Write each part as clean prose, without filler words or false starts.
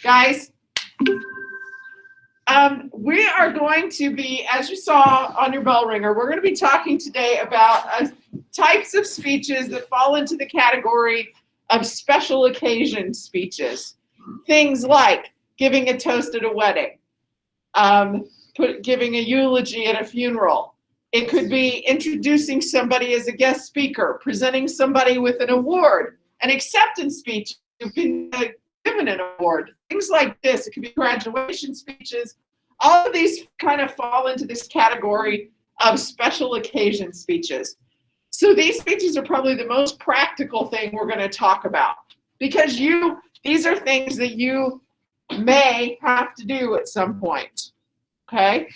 Guys, we are going to be, as you saw on your bell ringer, we're going to be talking today about types of speeches that fall into the category of special occasion speeches. Things like giving a toast at a wedding, giving a eulogy at a funeral. It could be introducing somebody as a guest speaker, presenting somebody with an award, an acceptance speech. You can given an award, things like this. It could be graduation speeches. All of these kind of fall into this category of special occasion speeches. So these speeches are probably the most practical thing we're going to talk about, because these are things that you may have to do at some point. Okay?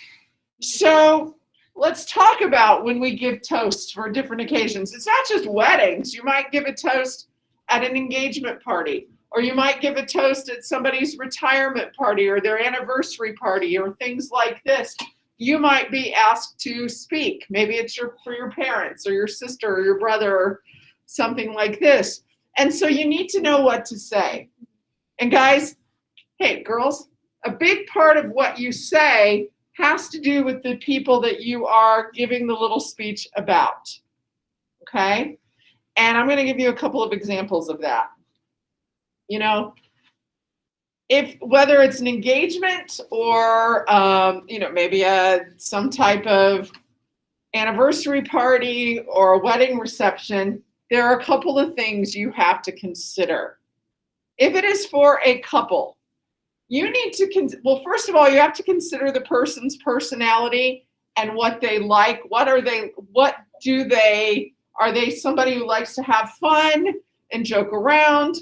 So let's talk about when we give toasts for different occasions. It's not just weddings. You might give a toast at an engagement party, or you might give a toast at somebody's retirement party or their anniversary party or things like this. You might be asked to speak. Maybe it's for your parents or your sister or your brother or something like this. And so you need to know what to say. And guys, hey, girls, a big part of what you say has to do with the people that you are giving the little speech about. Okay? And I'm going to give you a couple of examples of that. You know, whether it's an engagement or, maybe some type of anniversary party or a wedding reception, there are a couple of things you have to consider. If it is for a couple, you need to, first of all, you have to consider the person's personality and what they like. Are they somebody who likes to have fun and joke around?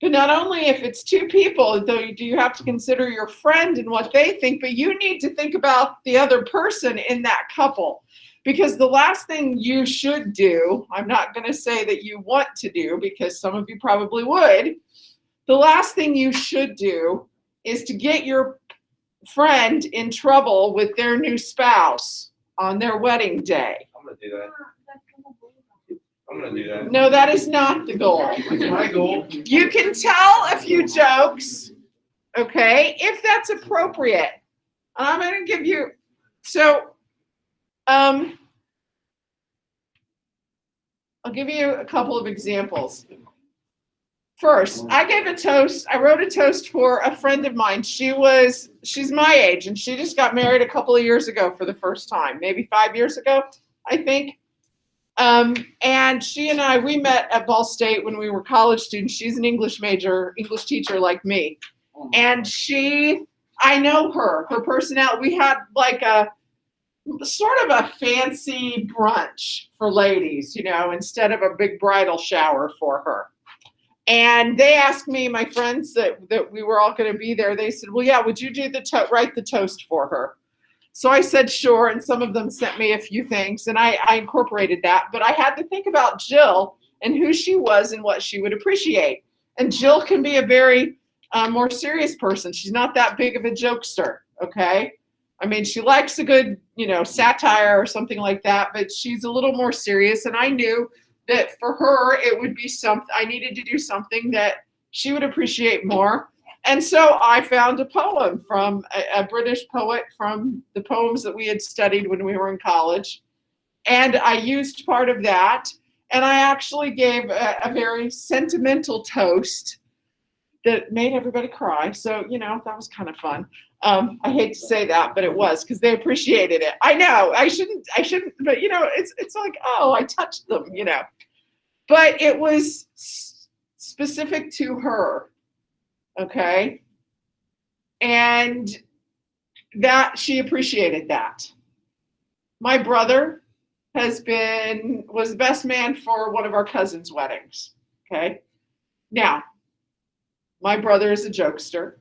But not only if it's two people, though, do you have to consider your friend and what they think, but you need to think about the other person in that couple. Because the last thing you should do, I'm not going to say that you want to do, because some of you probably would, the last thing you should do is to get your friend in trouble with their new spouse on their wedding day. I'm going to do that. I'm going to do that. No, that is not the goal. It's my goal. You can tell a few jokes, okay, if that's appropriate. I'm going to give you, I'll give you a couple of examples. First, I wrote a toast for a friend of mine. She's my age, and she just got married a couple of years ago for the first time, maybe 5 years ago, I think. And she and we met at Ball State when we were college students. She's an English teacher like me. And I know her personality. We had like a sort of a fancy brunch for ladies, instead of a big bridal shower for her. And they asked me, my friends that we were all going to be there, they said, well, yeah, would you write the toast for her? So I said, sure. And some of them sent me a few things, and I incorporated that. But I had to think about Jill and who she was and what she would appreciate. And Jill can be a very more serious person. She's not that big of a jokester, okay? I mean, she likes a good, satire or something like that, but she's a little more serious. And I knew that for her, it would be I needed to do something that she would appreciate more. And so I found a poem from a British poet from the poems that we had studied when we were in college. And I used part of that. And I actually gave a very sentimental toast that made everybody cry. So, that was kind of fun. I hate to say that, but it was, because they appreciated it. I know, I shouldn't, but it's like, oh, I touched them, But it was specific to her. Okay. And that she appreciated that. My brother was the best man for one of our cousins' weddings. Okay. Now, my brother is a jokester.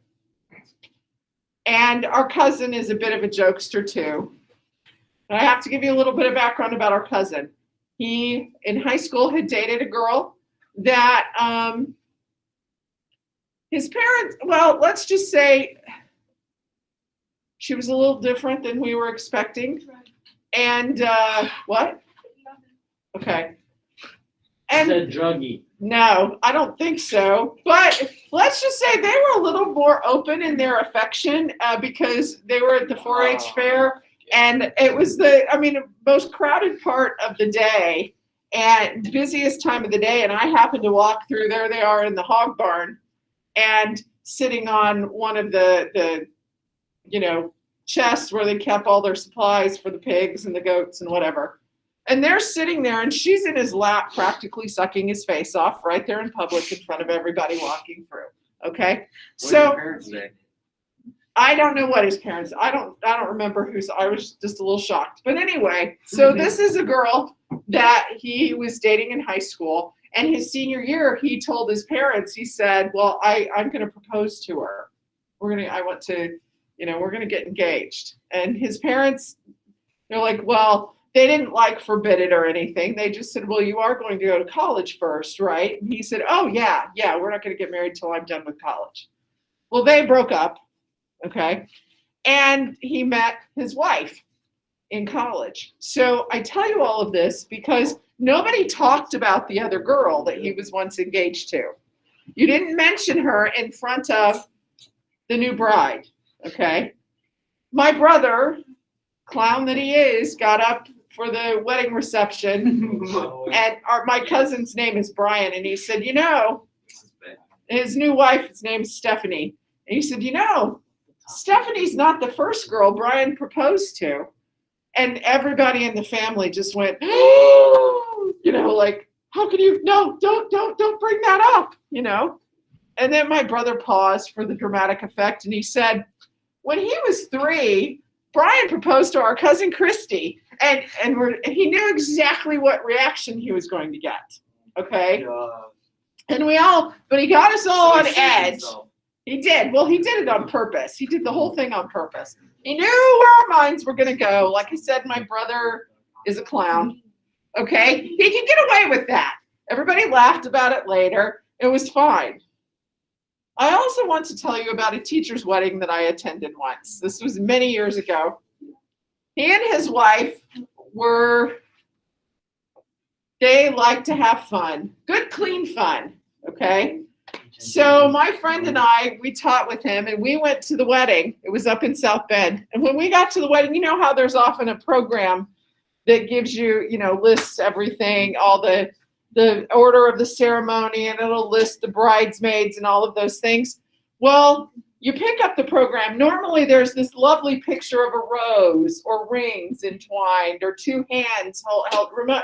And our cousin is a bit of a jokester too. And I have to give you a little bit of background about our cousin. He, in high school, had dated a girl that, his parents, well, let's just say she was a little different than we were expecting. And what? Okay. And the druggie. No, I don't think so. But let's just say they were a little more open in their affection because they were at the 4-H fair, and it was most crowded part of the day and busiest time of the day. And I happened to walk through. There they are in the hog barn, and sitting on one of the chests where they kept all their supplies for the pigs and the goats and whatever. And they're sitting there, and she's in his lap, practically sucking his face off right there in public in front of everybody walking through. Okay, so I don't know what his parents. I don't remember who's. I was just a little shocked. But anyway, so this is a girl that he was dating in high school, and his senior year, he told his parents. He said, "Well, I'm going to propose to her. We're going to get engaged." And his parents, they're like, "Well." They didn't forbid it or anything. They just said, well, you are going to go to college first, right? And he said, oh, yeah, we're not going to get married till I'm done with college. Well, they broke up, okay? And he met his wife in college. So I tell you all of this because nobody talked about the other girl that he was once engaged to. You didn't mention her in front of the new bride, okay? My brother, clown that he is, got up for the wedding reception, and my cousin's name is Brian, and he said, his new wife, his name is Stephanie, and he said, Stephanie's not the first girl Brian proposed to, and everybody in the family just went, how could you? No, don't bring that up, And then my brother paused for the dramatic effect, and he said, when he was 3. Brian proposed to our cousin Christy, and he knew exactly what reaction he was going to get. Okay, and but he got us all on edge. He did. Well, he did it on purpose. He did the whole thing on purpose. He knew where our minds were going to go. Like I said, my brother is a clown. Okay, he could get away with that. Everybody laughed about it later. It was fine. I also want to tell you about a teacher's wedding that I attended once. This was many years ago. He and his wife they like to have fun. Good, clean fun, okay? So my friend and I, we taught with him, and we went to the wedding. It was up in South Bend. And when we got to the wedding, you know how there's often a program that gives you, lists everything, all the order of the ceremony, and it'll list the bridesmaids and all of those things. Well, you pick up the program. Normally there's this lovely picture of a rose or rings entwined or 2 hands held remote.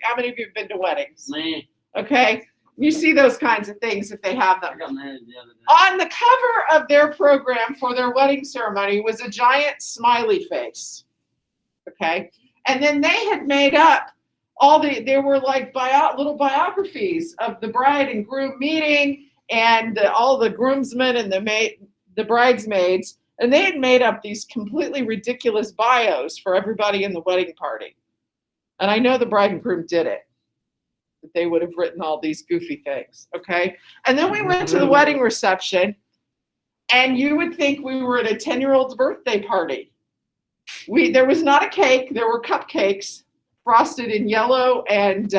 How many of you have been to weddings? Me. Okay. You see those kinds of things if they have them. On the cover of their program for their wedding ceremony was a giant smiley face. Okay. And then they had made up there were little biographies of the bride and groom meeting and all the groomsmen and the bridesmaids, and they had made up these completely ridiculous bios for everybody in the wedding party. And I know the bride and groom did it, that they would have written all these goofy things, okay? And then we went to the wedding reception, and you would think we were at a 10-year-old's birthday party. There was not a cake, there were cupcakes, frosted in yellow and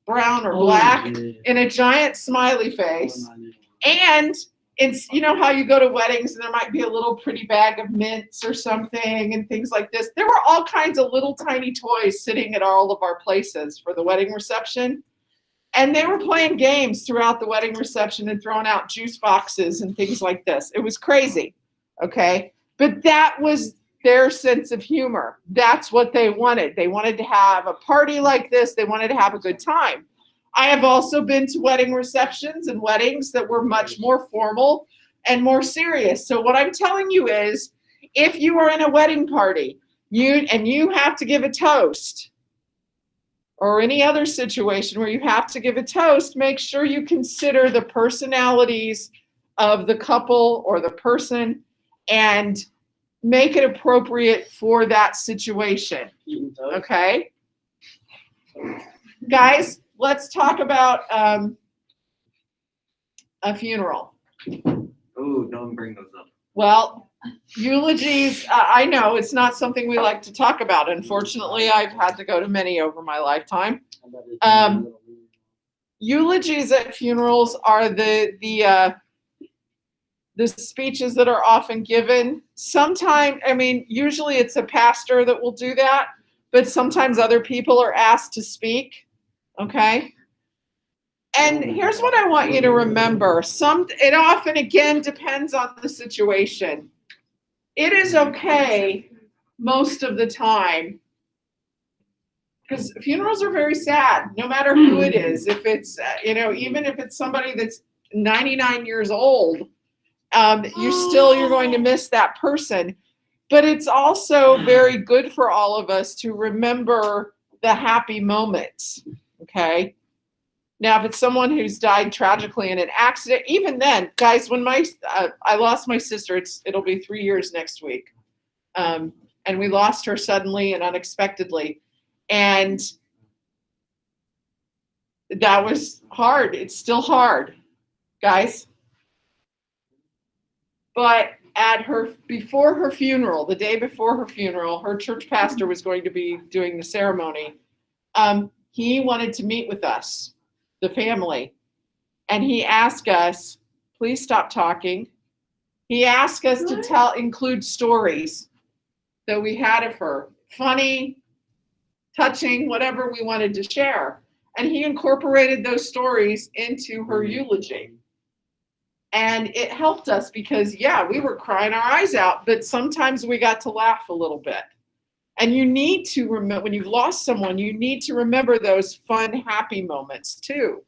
brown or black in a giant smiley face. And it's, how you go to weddings and there might be a little pretty bag of mints or something and things like this. There were all kinds of little tiny toys sitting at all of our places for the wedding reception. And they were playing games throughout the wedding reception and throwing out juice boxes and things like this. It was crazy. Okay. But that was their sense of humor. That's what they wanted. They wanted to have a party like this. They wanted to have a good time. I have also been to wedding receptions and weddings that were much more formal and more serious. So what I'm telling you is, if you are in a wedding party, you have to give a toast, or any other situation where you have to give a toast, make sure you consider the personalities of the couple or the person and make it appropriate for that situation. Okay? Guys, let's talk about a funeral. Oh, don't bring those up. Well, eulogies, I know it's not something we like to talk about. Unfortunately, I've had to go to many over my lifetime. eulogies at funerals are the speeches that are often given. Sometimes, I mean, usually it's a pastor that will do that, but sometimes other people are asked to speak. Okay. And here's what I want you to remember. It often, again, depends on the situation. It is okay most of the time, because funerals are very sad, no matter who it is. If it's, even if it's somebody that's 99 years old, you're going to miss that person. But it's also very good for all of us to remember the happy moments. Okay. Now, if it's someone who's died tragically in an accident, even then, guys, when I lost my sister, it'll be 3 years next week, and we lost her suddenly and unexpectedly, and that was hard. It's still hard, guys. But before her funeral, the day before her funeral, her church pastor was going to be doing the ceremony. He wanted to meet with us, the family. And he asked us, please stop talking. He asked us to include stories that we had of her, funny, touching, whatever we wanted to share. And he incorporated those stories into her eulogy. And it helped us because, we were crying our eyes out, but sometimes we got to laugh a little bit. And you need to remember, when you've lost someone, you need to remember those fun, happy moments too.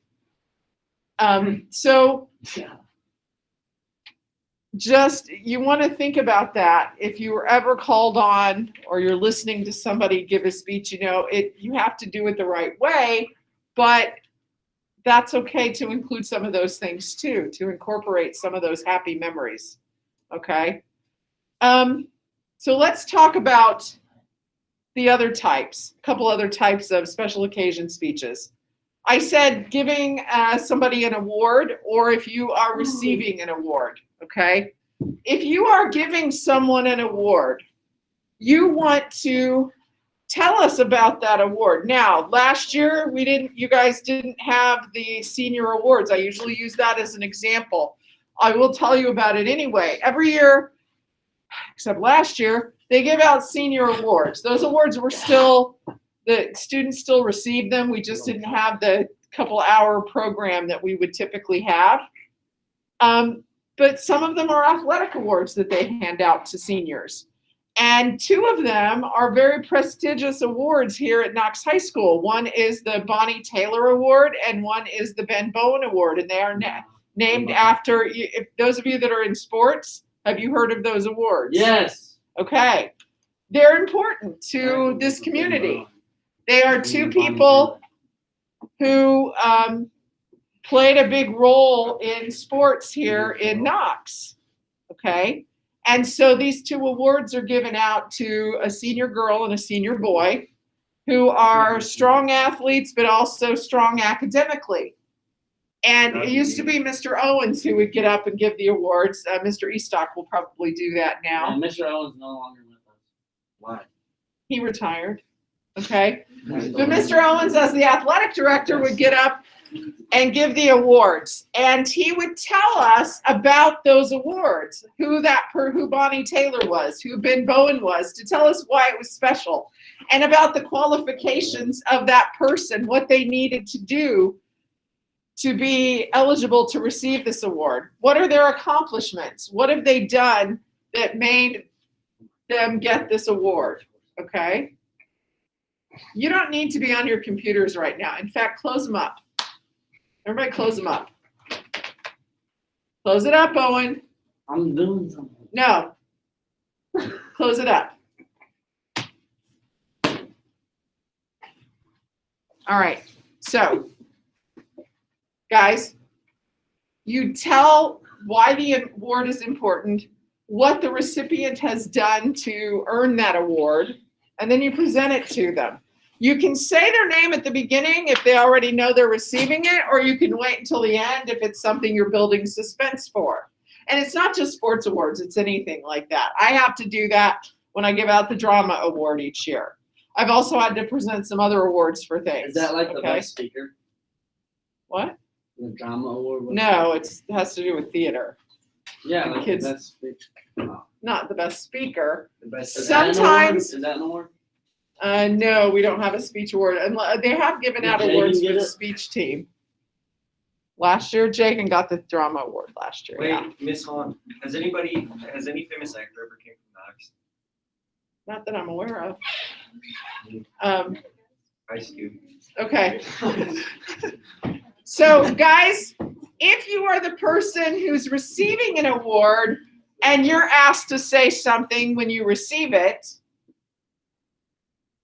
So just, you want to think about that. If you were ever called on or you're listening to somebody give a speech, you have to do it the right way, but that's okay to include some of those things too, to incorporate some of those happy memories. Okay. So let's talk about the other types, a couple other types of special occasion speeches. I said giving somebody an award, or if you are receiving an award, okay? If you are giving someone an award, you want to tell us about that award. Now, last year, you guys didn't have the senior awards. I usually use that as an example. I will tell you about it anyway. Every year, except last year, they give out senior awards. Those awards were the students still received them. We just didn't have the couple-hour program that we would typically have. But some of them are athletic awards that they hand out to seniors. And two of them are very prestigious awards here at Knox High School. One is the Bonnie Taylor Award, and one is the Ben Bowen Award. And they are named after, if those of you that are in sports, have you heard of those awards? Yes. Okay. They're important to this community. They are two people who played a big role in sports here in Knox. Okay. And so these two awards are given out to a senior girl and a senior boy who are strong athletes, but also strong academically. And it used to be Mr. Owens who would get up and give the awards. Mr. Eastock will probably do that now. And Mr. Owens no longer with us. Why? He retired. Okay. But Mr. Owens, as the athletic director, would get up and give the awards. And he would tell us about those awards, who Bonnie Taylor was, who Ben Bowen was, to tell us why it was special, and about the qualifications of that person, what they needed to do to be eligible to receive this award. What are their accomplishments? What have they done that made them get this award? Okay. You don't need to be on your computers right now. In fact, close them up. Everybody close them up. Close it up, Owen. I'm doing something. No. Close it up. All right. So, guys, you tell why the award is important, what the recipient has done to earn that award, and then you present it to them. You can say their name at the beginning if they already know they're receiving it, or you can wait until the end if it's something you're building suspense for. And it's not just sports awards, it's anything like that. I have to do that when I give out the drama award each year. I've also had to present some other awards for things. Is that like the best speaker? What? The drama award. No, it has to do with theater. Yeah, like kids. the best speech. Not the best speaker. The best. Sometimes- Is that an award? No, we don't have a speech award. And they have given out Did Jagan awards for get the it? speech team. Last year, Jagan got the drama award last year. Yeah. Wait, Miss Hahn, has any famous actor ever came from Knox? Not that I'm aware of. Ice Cube. Okay. So, guys, if you are the person who's receiving an award and you're asked to say something when you receive it,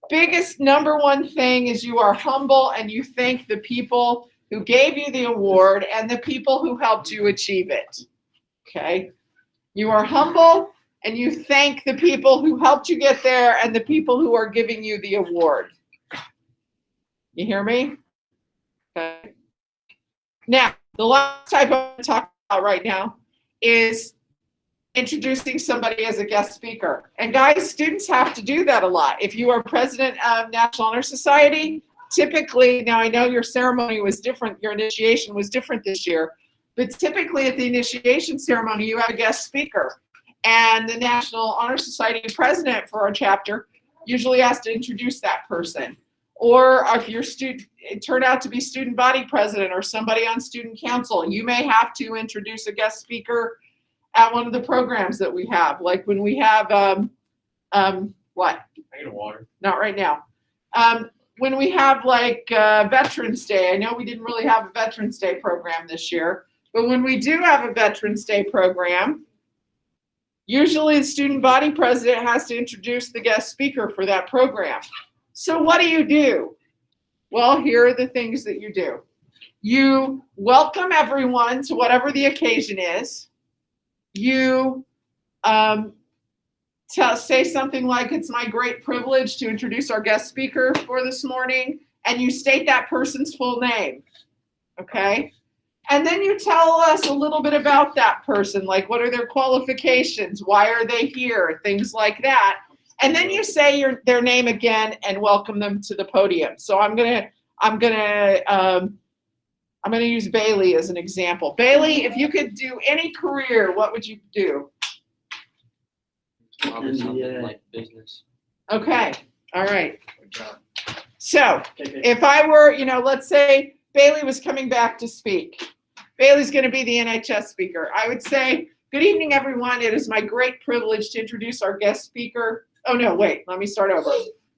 biggest number one thing is you are humble and you thank the people who gave you the award and the people who helped you achieve it. Okay? You are humble and you thank the people who helped you get there and the people who are giving you the award. You hear me? Okay. Now, the last type I want to talk about right now is introducing somebody as a guest speaker. And guys, students have to do that a lot. If you are president of National Honor Society, typically, now I know your ceremony was different, your initiation was different this year, but typically at the initiation ceremony, you have a guest speaker. And the National Honor Society president for our chapter usually has to introduce that person. Or if your student, it turned out to be student body president or somebody on student council, you may have to introduce a guest speaker at one of the programs that we have. Like when we have, what? I get a water. Not right now. When we have like Veterans Day, I know we didn't really have a Veterans Day program this year, but when we do have a Veterans Day program, usually the student body president has to introduce the guest speaker for that program. So what do? Well, here are the things that you do. You welcome everyone to whatever the occasion is. You say something like, it's my great privilege to introduce our guest speaker for this morning, and you state that person's full name, okay? And then you tell us a little bit about that person, like what are their qualifications, why are they here, things like that. And then you say their name again and welcome them to the podium. So I'm gonna use Bailey as an example. Bailey, if you could do any career, what would you do? Probably something like business. Okay, all right. Good job. So if I were, let's say Bailey was coming back to speak. Bailey's gonna be the NHS speaker. I would say, good evening, everyone. It is my great privilege to introduce our guest speaker. Oh no, wait, let me start over.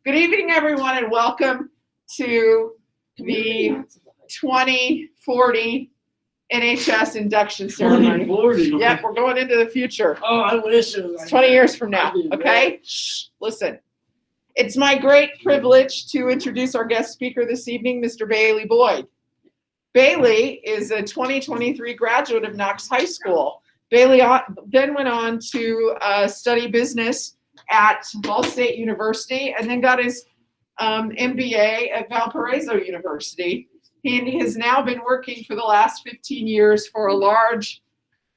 Good evening, everyone, and welcome to the 2040 NHS induction ceremony. 2040. Yep, we're going into the future. Oh, I wish it was It's like 20 that. years from now, I'd be okay? Shh, listen. It's my great privilege to introduce our guest speaker this evening, Mr. Bailey Boyd. Bailey is a 2023 graduate of Knox High School. Bailey then went on to study business at Ball State University and then got his MBA at Valparaiso University. He has now been working for the last 15 years for a large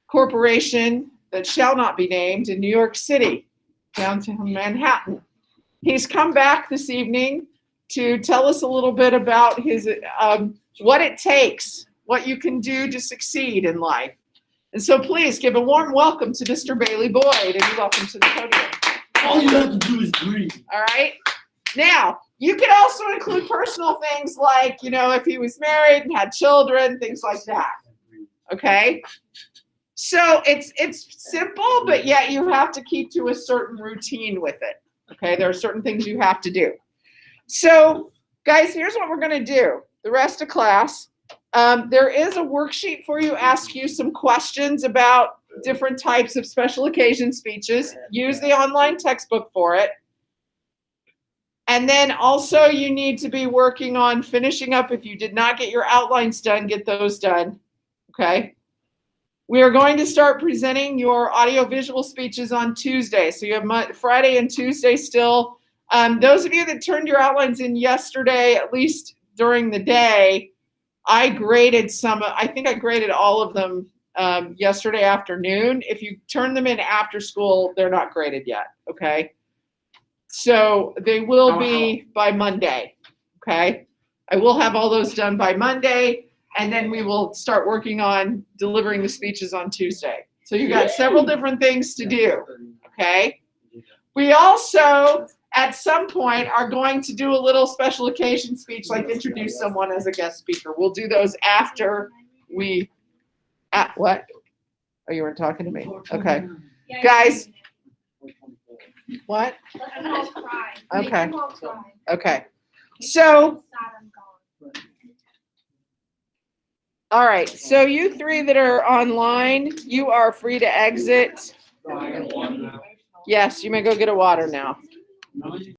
corporation that shall not be named in New York City, downtown Manhattan. He's come back this evening to tell us a little bit about his what it takes, what you can do to succeed in life. And so please give a warm welcome to Mr. Bailey Boyd, and you're welcome to the podium. All you have to do is breathe. All right. Now, you can also include personal things like, if he was married and had children, things like that. Okay. So it's simple, but yet you have to keep to a certain routine with it. Okay. There are certain things you have to do. So guys, here's what we're going to do. The rest of class, there is a worksheet for you, ask you some questions about different types of special occasion speeches. Use the online textbook for it. And then also you need to be working on finishing up. If you did not get your outlines done, get those done, okay? We are going to start presenting your audiovisual speeches on Tuesday. So you have Friday and Tuesday still. Those of you that turned your outlines in yesterday, at least during the day, I graded I think I graded all of them yesterday afternoon. If you turn them in after school, they're not graded yet, okay? So they will be by Monday, okay? I will have all those done by Monday. And then we will start working on delivering the speeches on Tuesday. So you got several different things to do, okay? We also, at some point, are going to do a little special occasion speech, like introduce someone as a guest speaker. We'll do those after we, what? Oh, you weren't talking to me? Okay. Guys. What? Okay. Okay. So, all right. So you three that are online, you are free to exit. Yes, you may go get a water now.